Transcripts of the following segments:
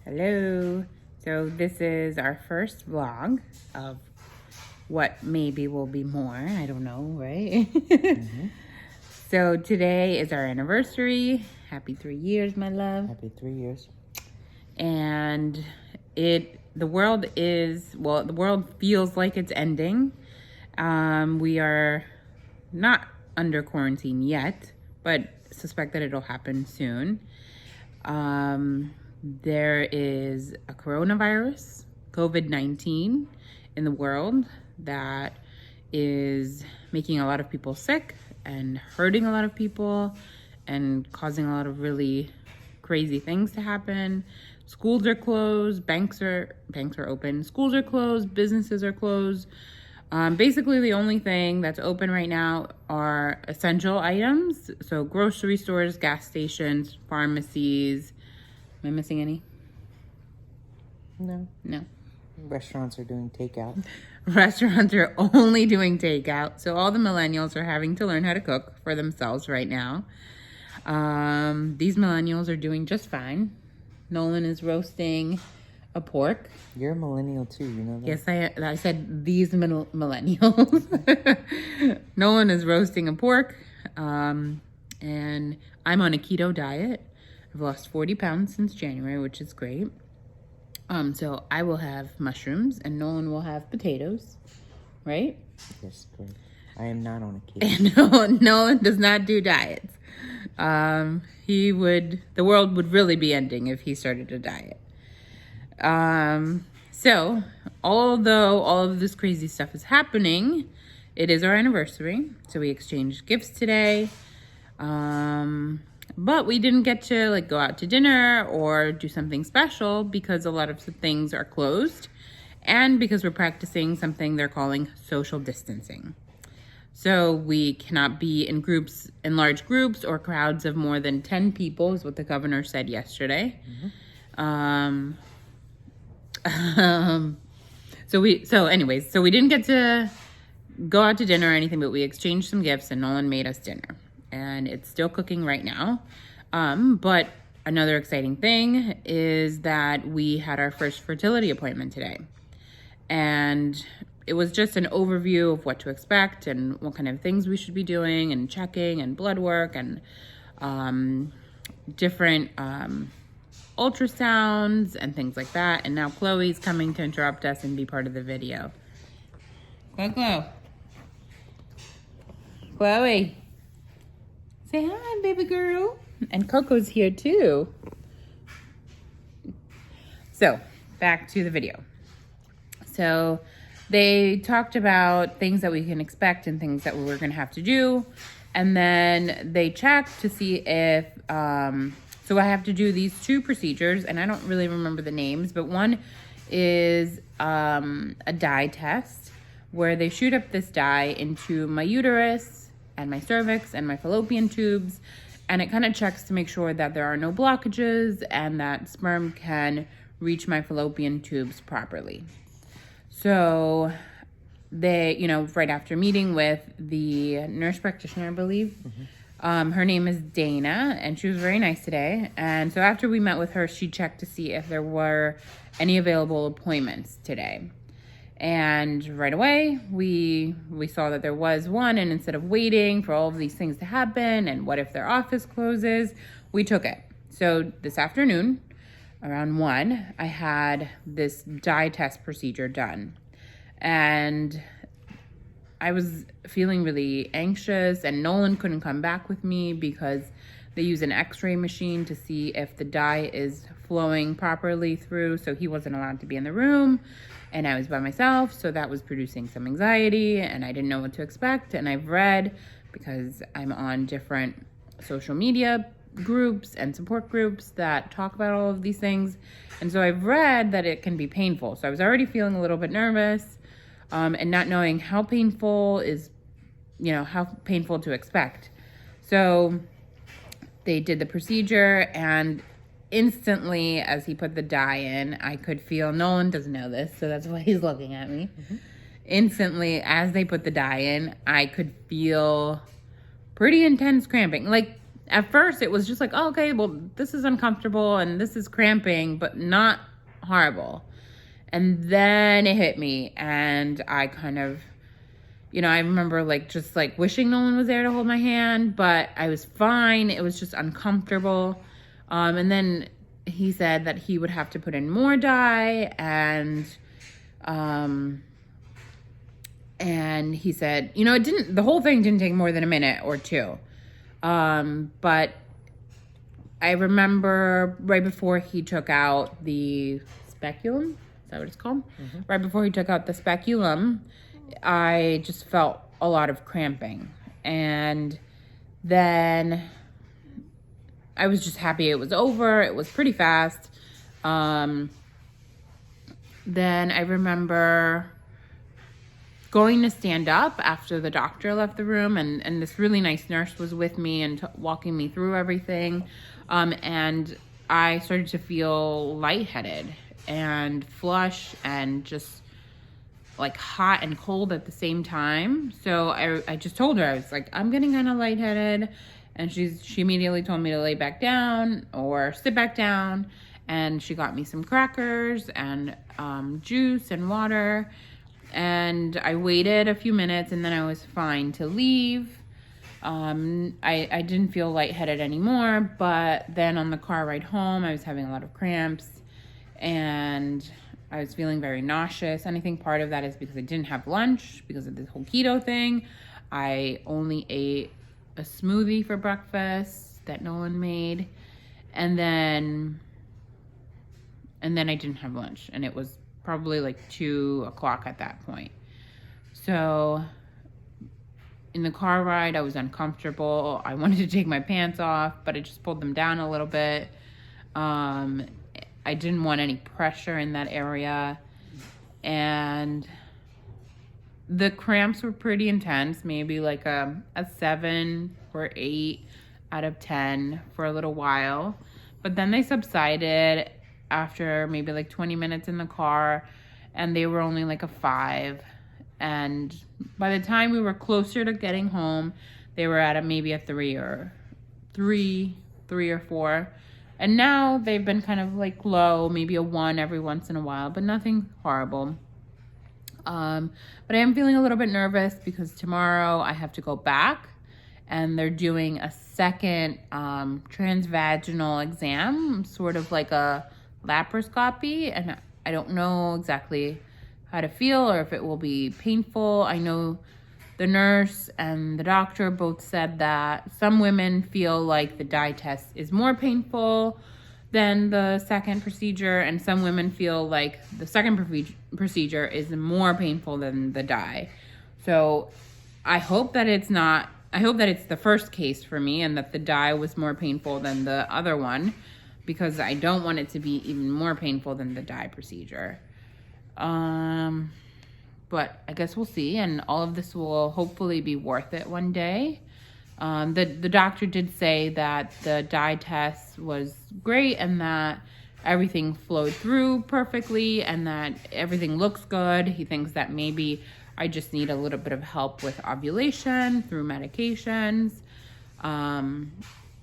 Hello. So this is our first vlog of what maybe will be more. I don't know, right? So today is our anniversary. Happy 3 years, my love. Happy 3 years. And the world feels like it's ending. We are not under quarantine yet, but suspect that it'll happen soon. There is a coronavirus, COVID-19, in the world that is making a lot of people sick and hurting a lot of people and causing a lot of really crazy things to happen. Schools are closed, banks are open, schools are closed, businesses are closed. Basically, the only thing that's open right now are essential items. So grocery stores, gas stations, pharmacies. Am I missing any? No. No. Restaurants are doing takeout. Restaurants are only doing takeout. So all the millennials are having to learn how to cook for themselves right now. These millennials are doing just fine. Nolan is roasting a pork. You're a millennial too, you know that? Yes, I said these millennials. Nolan is roasting a pork. And I'm on a keto diet. I've lost 40 pounds since January, which is great. So I will have mushrooms and Nolan will have potatoes, right? Yes, great. I am not on a keto. And Nolan does not do diets. The world would really be ending if he started a diet. So although all of this crazy stuff is happening, it is our anniversary. So we exchanged gifts today. But we didn't get to go out to dinner or do something special because a lot of the things are closed and because we're practicing something they're calling social distancing. So we cannot be in large groups or crowds of more than 10 people is what the governor said yesterday. So we didn't get to go out to dinner or anything, but we exchanged some gifts and Nolan made us dinner. And it's still cooking right now. But another exciting thing is that we had our first fertility appointment today. And it was just an overview of what to expect and what kind of things we should be doing and checking and blood work and different ultrasounds and things like that. And now Chloe's coming to interrupt us and be part of the video. Chloe. Say hi, baby girl. And Coco's here too. So, back to the video. So, they talked about things that we can expect and things that we're going to have to do. And then they checked to see if, so I have to do these 2 procedures, and I don't really remember the names, but one is a dye test where they shoot up this dye into my uterus and my cervix and my fallopian tubes, and it kind of checks to make sure that there are no blockages and that sperm can reach my fallopian tubes properly. So they, right after meeting with the nurse practitioner, I believe, her name is Dana, and she was very nice today. And so after we met with her, she checked to see if there were any available appointments today. And right away, we saw that there was one, and instead of waiting for all of these things to happen and what if their office closes, we took it. So this afternoon, around 1, I had this dye test procedure done. And I was feeling really anxious, and Nolan couldn't come back with me because they use an x-ray machine to see if the dye is flowing properly through, so he wasn't allowed to be in the room. And I was by myself, so that was producing some anxiety, and I didn't know what to expect. And I've read, because I'm on different social media groups and support groups that talk about all of these things, and so I've read that it can be painful. So I was already feeling a little bit nervous, and not knowing how painful to expect. So they did the procedure, and instantly, as he put the dye in, I could feel, Nolan doesn't know this, so that's why he's looking at me. Instantly, as they put the dye in, I could feel pretty intense cramping. at first it was just like, oh, okay, well, this is uncomfortable and this is cramping, but not horrible. And then it hit me, and I kind of, I remember just wishing no one was there to hold my hand, but I was fine. It was just uncomfortable. And then he said that he would have to put in more dye, and he said, the whole thing didn't take more than a minute or two. But I remember right before he took out the speculum, is that what it's called? Mm-hmm. Right before he took out the speculum, I just felt a lot of cramping. And then I was just happy it was over. It was pretty fast. Then I remember going to stand up after the doctor left the room, and this really nice nurse was with me and walking me through everything. And I started to feel lightheaded and flush and just hot and cold at the same time. So I just told her, I was like, I'm getting kind of lightheaded. And she immediately told me to lay back down or sit back down. And she got me some crackers and juice and water. And I waited a few minutes, and then I was fine to leave. I didn't feel lightheaded anymore, but then on the car ride home, I was having a lot of cramps, and I was feeling very nauseous. And I think part of that is because I didn't have lunch because of this whole keto thing. I only ate a smoothie for breakfast that Nolan made, and then I didn't have lunch, and it was probably 2:00 at that point. So in the car ride, I was uncomfortable. I wanted to take my pants off, but I just pulled them down a little bit. I didn't want any pressure in that area. And the cramps were pretty intense, maybe a 7 or 8 out of 10 for a little while. But then they subsided after maybe 20 minutes in the car, and they were only a 5. And by the time we were closer to getting home, they were at maybe a 3 or 4. And now they've been kind of low, maybe a 1 every once in a while, but nothing horrible. But I am feeling a little bit nervous because tomorrow I have to go back, and they're doing a second transvaginal exam, sort of like a laparoscopy, and I don't know exactly how to feel or if it will be painful. I know the nurse and the doctor both said that some women feel like the dye test is more painful than the second procedure, and some women feel like the second procedure is more painful than the dye. So I hope that it's the first case for me, and that the dye was more painful than the other one, because I don't want it to be even more painful than the dye procedure. But I guess we'll see, and all of this will hopefully be worth it one day. The doctor did say that the dye test was great, and that everything flowed through perfectly, and that everything looks good. He thinks that maybe I just need a little bit of help with ovulation through medications.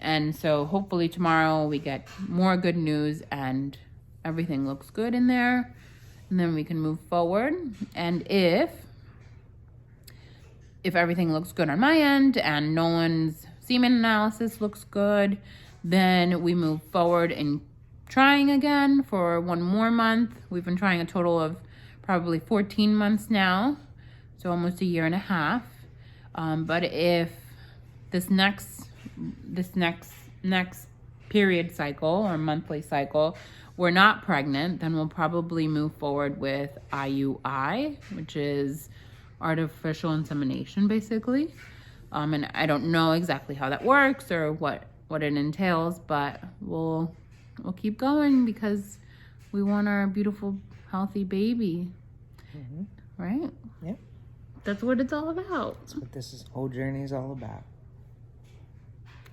And so hopefully tomorrow we get more good news and everything looks good in there, and then we can move forward. And if everything looks good on my end and Nolan's semen analysis looks good, then we move forward in trying again for 1 more month. We've been trying a total of probably 14 months now, so almost 1.5 years. But if this next period cycle or monthly cycle we're not pregnant, then we'll probably move forward with IUI, which is artificial insemination, basically. And I don't know exactly how that works or what it entails, but we'll keep going because we want our beautiful, healthy baby. Mm-hmm. Right? Yep. That's what it's all about. That's what this whole journey is all about.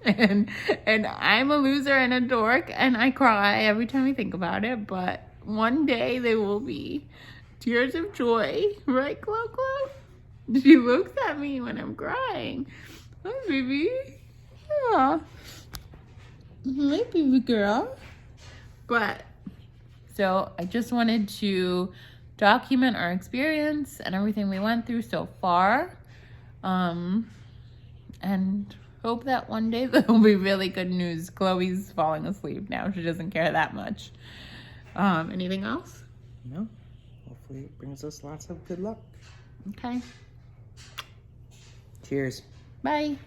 And I'm a loser and a dork, and I cry every time I think about it, but one day they will be tears of joy, right, Clo? She looks at me when I'm crying. Hi, baby. Yeah. My baby girl. But so I just wanted to document our experience and everything we went through so far. And hope that one day there'll be really good news. Chloe's falling asleep now. She doesn't care that much. Anything else? No. Hopefully it brings us lots of good luck. Okay. Cheers. Bye.